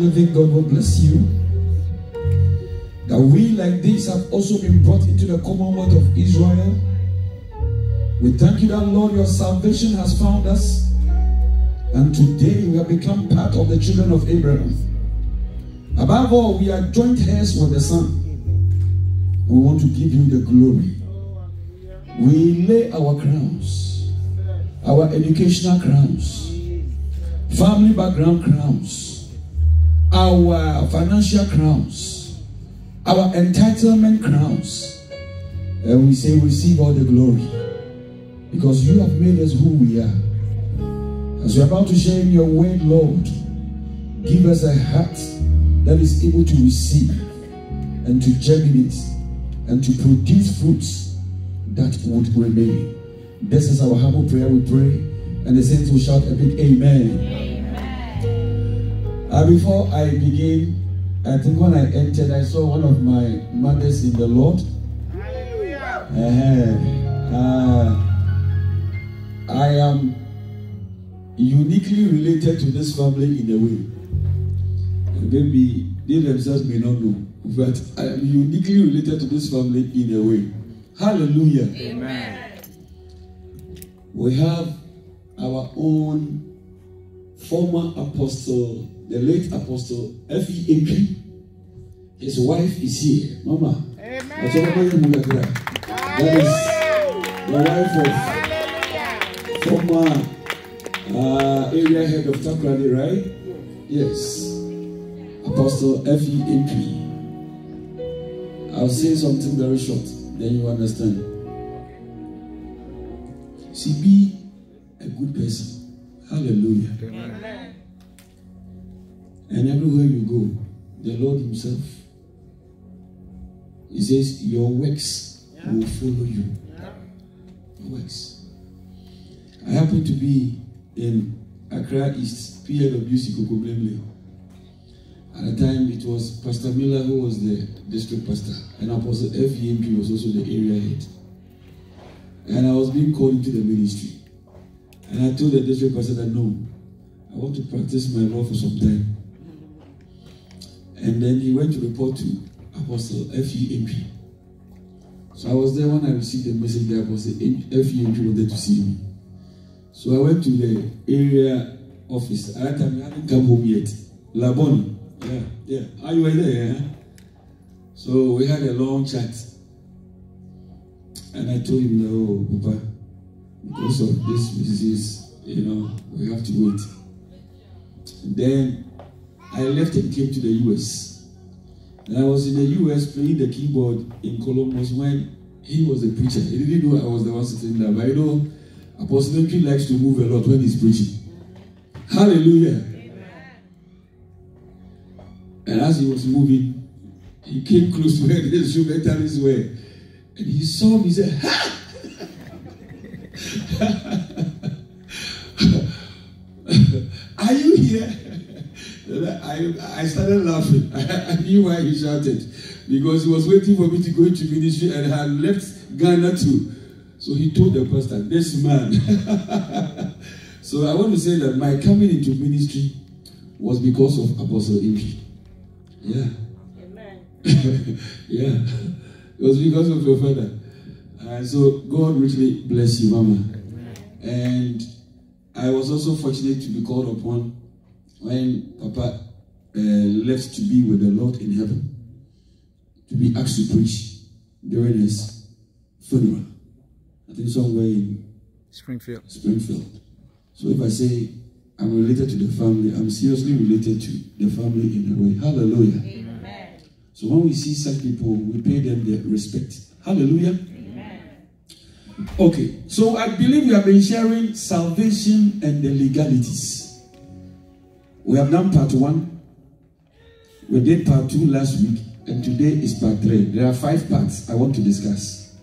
living God will bless you. That we like this have also been brought into the Commonwealth of Israel. We thank you that, Lord, your salvation has found us. And today we have become part of the children of Abraham. Above all, we are joint heirs with the Son. We want to give you the glory. We lay our crowns, our educational crowns, family background crowns, our financial crowns, our entitlement crowns. And we say, receive all the glory. Because you have made us who we are. As we are about to share in your word, Lord, give us a heart that is able to receive and to germinate and to produce fruits that would remain. This is our humble prayer, we pray. And the saints will shout a big amen. Amen. Before I begin, I think when I entered, I saw one of my mothers in the Lord. Hallelujah. I am uniquely related to this family in a way. Maybe they themselves may not know, but I am uniquely related to this family in a way. Hallelujah. Amen. We have our own former apostle, the late apostle F.E. Entry. His wife is here. Mama. Amen. That is the wife of former area head of Takrady, right? Yes. Apostle F.E. Entry. I'll say something very short, then you understand. See, be a good person. Hallelujah. Amen. And everywhere you go, the Lord himself, he says, your works will follow you. Your works. I happen to be in Accra East, PLWC Kokoblemle. At the time, it was Pastor Miller who was the district pastor, and Apostle F.E.M.P. was also the area head. And I was being called into the ministry. And I told the district pastor that, no, I want to practice my law for some time. And then he went to report to Apostle F.E.M.P. So I was there when I received the message that Apostle F.E.M.P. wanted to see me. So I went to the area office. At that time, I hadn't come home yet. Laboni. Yeah. Are you there? Yeah? So we had a long chat. And I told him, no, Papa, because of this disease, we have to wait. And then I left and came to the US. And I was in the US playing the keyboard in Columbus when he was the preacher. He didn't know I was the one sitting there. But I know Apostle Entry likes to move a lot when he's preaching. Hallelujah. And as he was moving, he came close to where the instrumentalists were. And he saw me, he said, ha! Are you here? I started laughing. I knew why he shouted. Because he was waiting for me to go into ministry and had left Ghana too. So he told the pastor, this man. So I want to say that my coming into ministry was because of Apostle Entry. Yeah. Amen. Yeah. It was because of your father. So God richly bless you, Mama. Amen. And I was also fortunate to be called upon when Papa left to be with the Lord in heaven, to be asked to preach during his funeral. I think somewhere in Springfield. So if I say I'm related to the family, I'm seriously related to the family in a way. Hallelujah. Amen. So when we see such people, we pay them the respect. Hallelujah. Amen. Okay, so I believe we have been sharing salvation and the legalities. We have done part 1. We did part 2 last week, and today is part 3. There are 5 parts I want to discuss.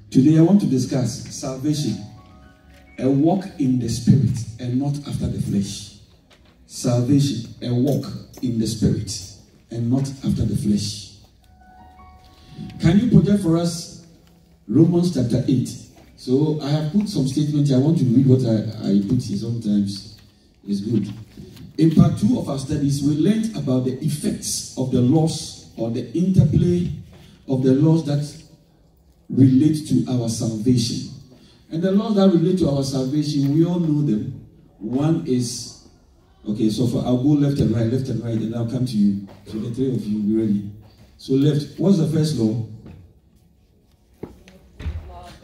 Today I want to discuss salvation, a walk in the spirit and not after the flesh. Salvation, a walk in the spirit and not after the flesh. Can you project for us Romans chapter 8? So I have put some statements. I want to read what I put here. Sometimes it's good. In part 2 of our studies, we learned about the effects of the laws or the interplay of the laws that relate to our salvation. And the laws that relate to our salvation, we all know them. One is, okay, so I'll go left and right, and I'll come to you. So the three of you will be ready. So left, what's the first law?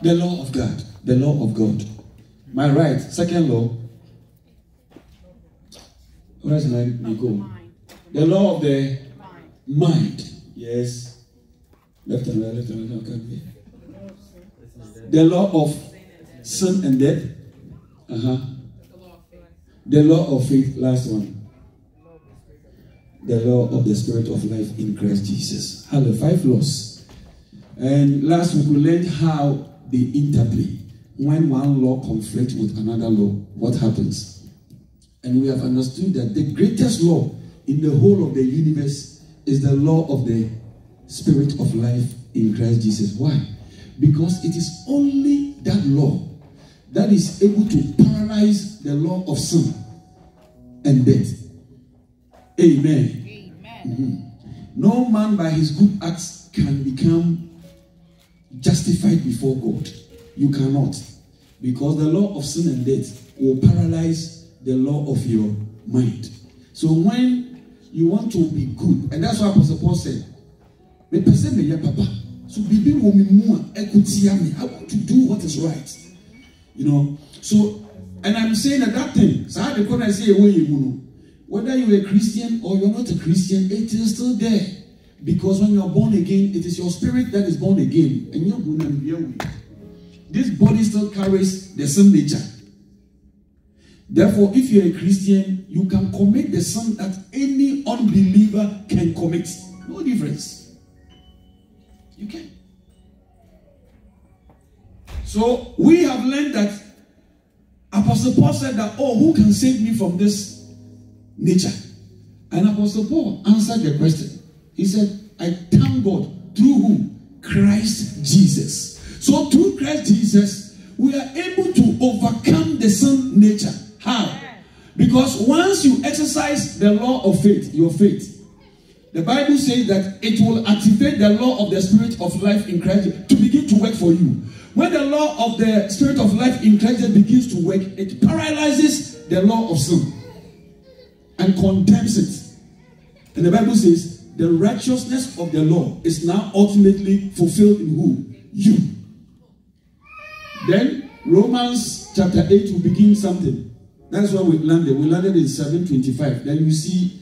The law of God. The law of God. My right, second law. What is my go? The law of the mind. Yes. Left and right, okay. The law of sin and death. The law of faith, last one. The law of the spirit of life in Christ Jesus. Hello, 5 laws. And last week we learned how they interplay. When one law conflicts with another law, what happens? And we have understood that the greatest law in the whole of the universe is the law of the spirit of life in Christ Jesus. Why? Because it is only that law that is able to paralyze the law of sin and death. Amen. Amen. No man by his good acts can become justified before God. You cannot. Because the law of sin and death will paralyze the law of your mind. So when you want to be good, and that's what Apostle Paul said, so I want to do what is right. You know, so, and I'm saying that thing, so I can say, whether you're a Christian or you're not a Christian, it is still there. Because when you're born again, it is your spirit that is born again. And you're born again. This body still carries the same nature. Therefore, if you're a Christian, you can commit the sin that any unbeliever can commit. No difference. You can. So, we have learned that Apostle Paul said that, oh, who can save me from this nature? And Apostle Paul answered the question. He said, I thank God through whom? Christ Jesus. So through Christ Jesus, we are able to overcome the sin nature. How? Because once you exercise the law of faith, your faith, the Bible says that it will activate the law of the spirit of life in Christ to begin to work for you. When the law of the spirit of life in Christ begins to work, it paralyzes the law of sin and condemns it. And the Bible says the righteousness of the law is now ultimately fulfilled in who? You. Then Romans chapter 8 will begin something. That's where we landed. We landed in 7:25. Then you see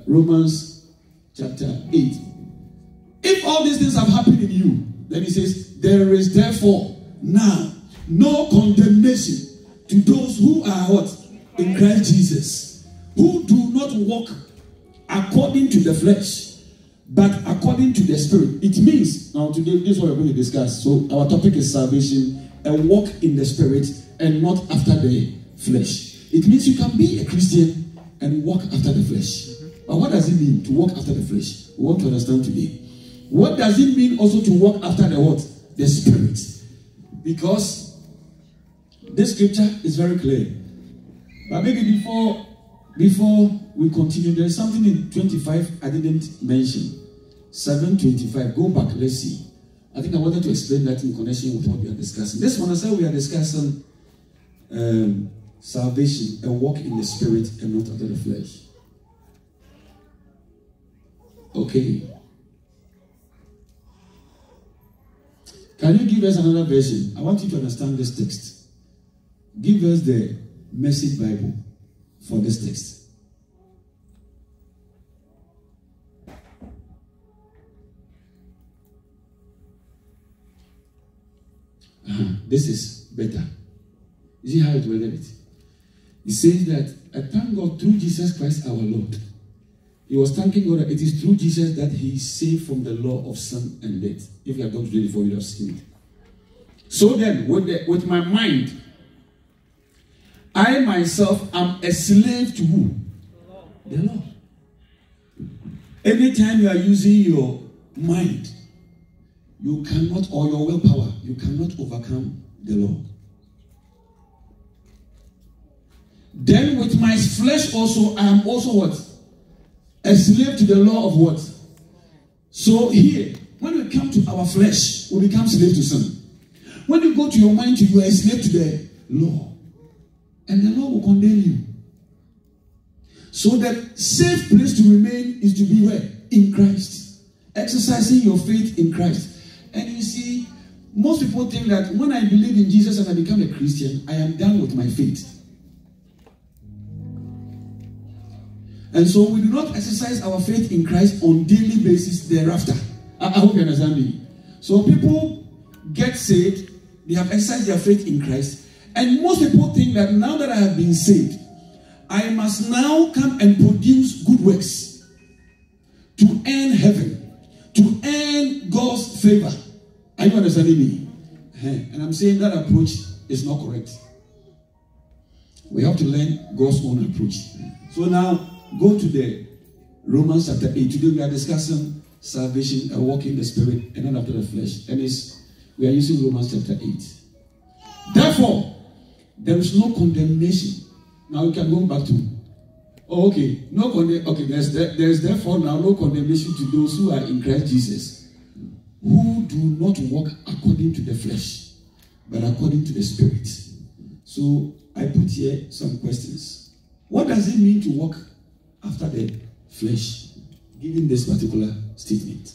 Romans chapter 8. If all these things have happened in you, then he says, there is therefore now no condemnation to those who are what? In Christ Jesus, who do not walk according to the flesh, but according to the spirit. It means, now today, this is what we're going to discuss. So our topic is salvation, and walk in the spirit and not after the flesh. It means you can be a Christian and walk after the flesh. But what does it mean to walk after the flesh? We want to understand today. What does it mean also to walk after the what? The spirit. Because this scripture is very clear. But maybe before we continue, there's something in 25 I didn't mention. 7:25. Go back, let's see. I think I wanted to explain that in connection with what we are discussing. This one, I said we are discussing salvation and walk in the spirit and not after the flesh. Okay. Can you give us another version? I want you to understand this text. Give us the Message Bible for this text. This is better. You see how it worded it? It says that I thank God through Jesus Christ our Lord. He was thanking God that it is through Jesus that he is saved from the law of sin and death. If you have gone to read it before, you have seen it. So then, with my mind, I myself am a slave to who? The law. Anytime you are using your mind, you cannot, or your willpower, you cannot overcome the law. Then with my flesh also, I am also what? A slave to the law of what? So here, when we come to our flesh, we become slave to sin. When you go to your mind, you are a slave to the law. And the law will condemn you. So the safe place to remain is to be where? In Christ. Exercising your faith in Christ. And you see, most people think that when I believe in Jesus and I become a Christian, I am done with my faith. And so we do not exercise our faith in Christ on daily basis thereafter. I hope you understand me. So people get saved, they have exercised their faith in Christ, and most people think that now that I have been saved, I must now come and produce good works to earn heaven, to earn God's favor. Are you understanding me? And I'm saying that approach is not correct. We have to learn God's own approach. So now, go to the Romans chapter 8. Today we are discussing salvation and walking in the spirit and not after the flesh. And we are using Romans chapter 8. Therefore, there is no condemnation. Now we can go back to. Oh, okay. No condemnation. Okay, there's therefore now no condemnation to those who are in Christ Jesus, who do not walk according to the flesh, but according to the spirit. So I put here some questions. What does it mean to walk after the flesh, given this particular statement?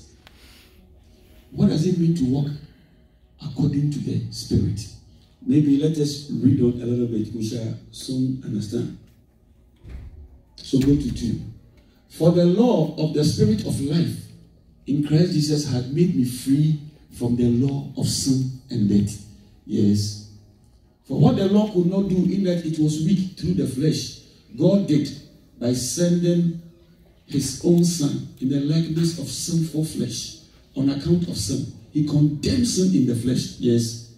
What does it mean to walk according to the spirit? Maybe let us read on a little bit. We shall soon understand. So go to 2. For the law of the spirit of life in Christ Jesus had made me free from the law of sin and death. Yes. For what the law could not do, in that it was weak through the flesh, God did by sending his own son in the likeness of sinful flesh on account of sin. He condemned sin in the flesh. Yes.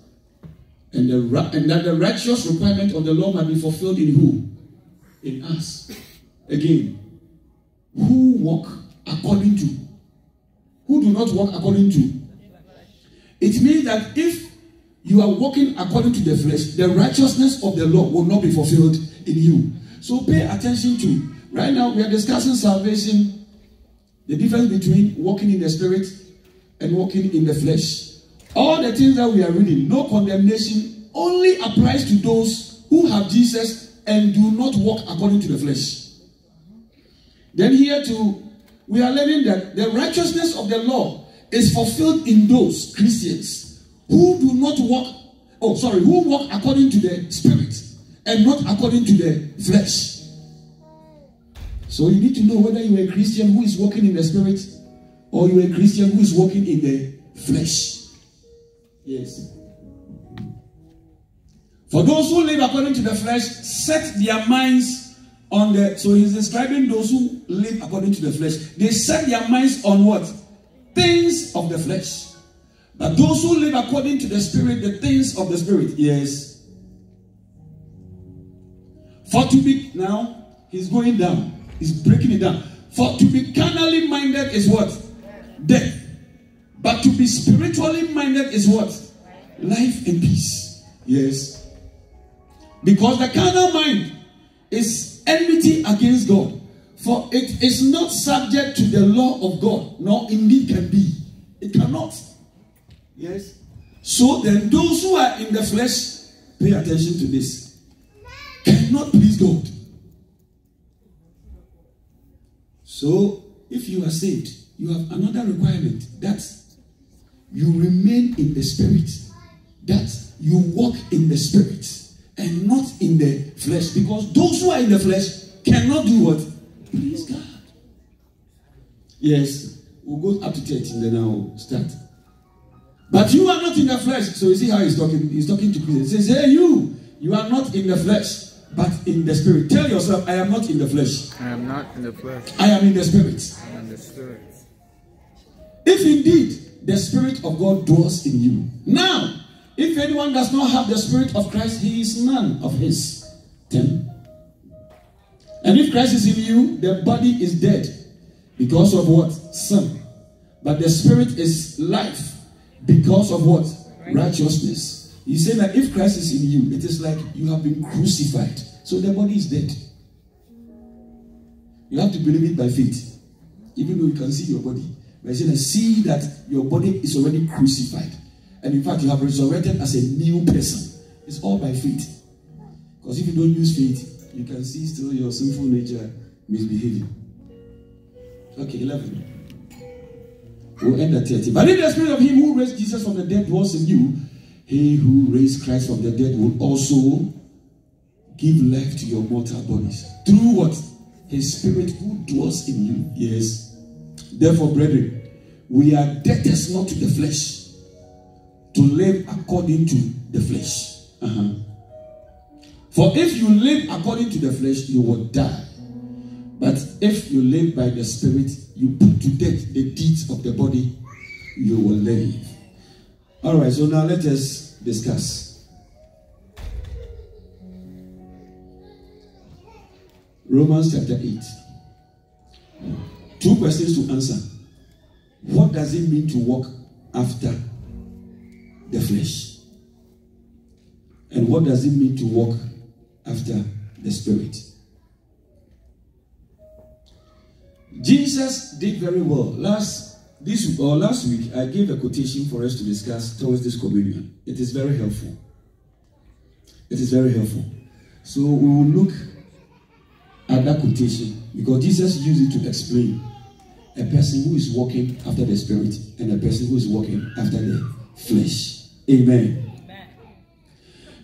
And that the righteous requirement of the law might be fulfilled in who? In us. Again, who walk according to? Who do not walk according to? It means that if you are walking according to the flesh, the righteousness of the law will not be fulfilled in you. So pay attention to, right now we are discussing salvation, the difference between walking in the spirit and walking in the flesh. All the things that we are reading, no condemnation, only applies to those who have Jesus and do not walk according to the flesh. Then here too, we are learning that the righteousness of the law is fulfilled in those Christians who do not walk, who walk according to the spirit and not according to the flesh. So you need to know whether you are a Christian who is walking in the spirit or you are a Christian who is walking in the flesh. Yes. For those who live according to the flesh, set their minds on the... So he's describing those who live according to the flesh. They set their minds on what? Things of the flesh. But those who live according to the spirit, the things of the spirit. Yes. For to be... Now, he's going down. He's breaking it down. For to be carnally minded is what? Death. But to be spiritually minded is what? Life and peace. Yes. Because the carnal mind is enmity against God. For it is not subject to the law of God, nor indeed can be. It cannot. Yes. So then those who are in the flesh, pay attention to this, cannot please God. So if you are saved, you have another requirement, that you remain in the spirit, that you walk in the spirit and not in the flesh, because those who are in the flesh cannot do what? Please God. Yes, we'll go up to 13, then I'll start. But you are not in the flesh. So you see how he's talking? He's talking to Christians. He says, hey, you are not in the flesh, but in the spirit. Tell yourself, I am not in the flesh. I am not in the flesh. I am in the spirit. I am in the spirit. If indeed the Spirit of God dwells in you. Now, if anyone does not have the Spirit of Christ, he is none of his. 10. And if Christ is in you, the body is dead because of what? Sin. But the Spirit is life because of what? Righteousness. He's saying that if Christ is in you, it is like you have been crucified So the body is dead. You have to believe it by faith. Even though you can see your body. But you say, see that your body is already crucified. And in fact, you have resurrected as a new person. It's all by faith. Because if you don't use faith, you can see still your sinful nature misbehaving. Okay, 11. We'll end at 30. But if the spirit of him who raised Jesus from the dead dwells in you, he who raised Christ from the dead will also give life to your mortal bodies. Through what? His spirit who dwells in you. Yes. Therefore, brethren, we are debtors not to the flesh, to live according to the flesh. For if you live according to the flesh, you will die. But if you live by the spirit, you put to death the deeds of the body, you will live. Alright, so now let us discuss. Romans chapter 8. 2 questions to answer. What does it mean to walk after the flesh? And what does it mean to walk after the spirit? Jesus did very well. Last week, I gave a quotation for us to discuss towards this communion. It is very helpful. It is very helpful. So we will look at that quotation because Jesus used it to explain a person who is walking after the spirit and a person who is walking after the flesh. Amen. Amen.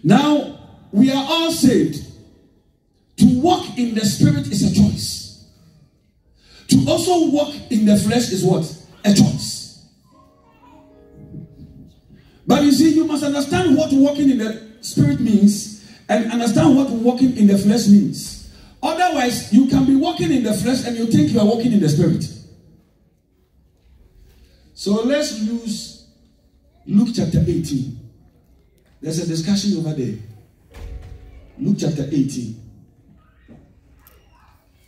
Now, we are all saved. To walk in the spirit is a choice. To also walk in the flesh is what? A choice. But you see, you must understand what walking in the spirit means and understand what walking in the flesh means. Otherwise, you can be walking in the flesh and you think you are walking in the spirit. So let's use Luke chapter 18. There's a discussion over there. Luke chapter 18.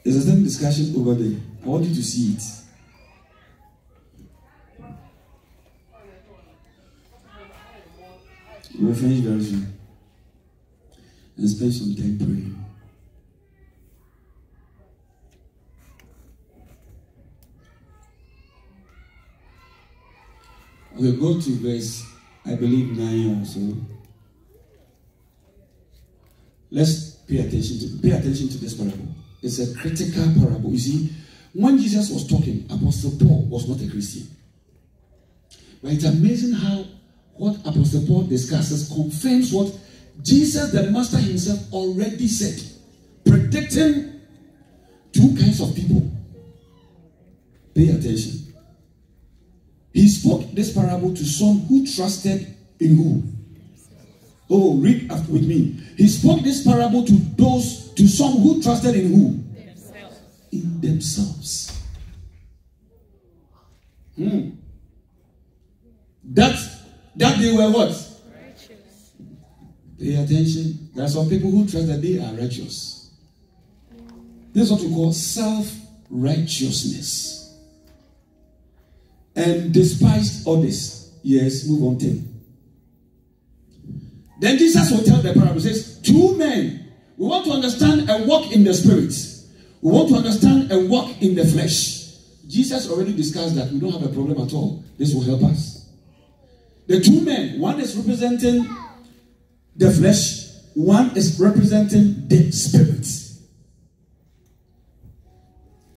There's a certain discussion over there. I want you to see it. We'll finish very soon. And spend some time praying. We'll go to verse, I believe, 9 or so. Let's pay attention to this parable. It's a critical parable. You see, when Jesus was talking, Apostle Paul was not a Christian. But it's amazing how what Apostle Paul discusses confirms what Jesus, the Master himself, already said, predicting two kinds of people. Pay attention. He spoke this parable to some who trusted in who? Oh, read after with me. He spoke this parable to some who trusted in who? Themselves. In themselves. That they were what? Righteous. Pay attention. There are some people who trust that they are righteous. This is what we call self-righteousness. And despised others. Yes, move on 10. Then Jesus will tell the parable. He says, two men. We want to understand a walk in the spirit. We want to understand a walk in the flesh. Jesus already discussed that. We don't have a problem at all. This will help us. The two men, one is representing the flesh, one is representing the spirit.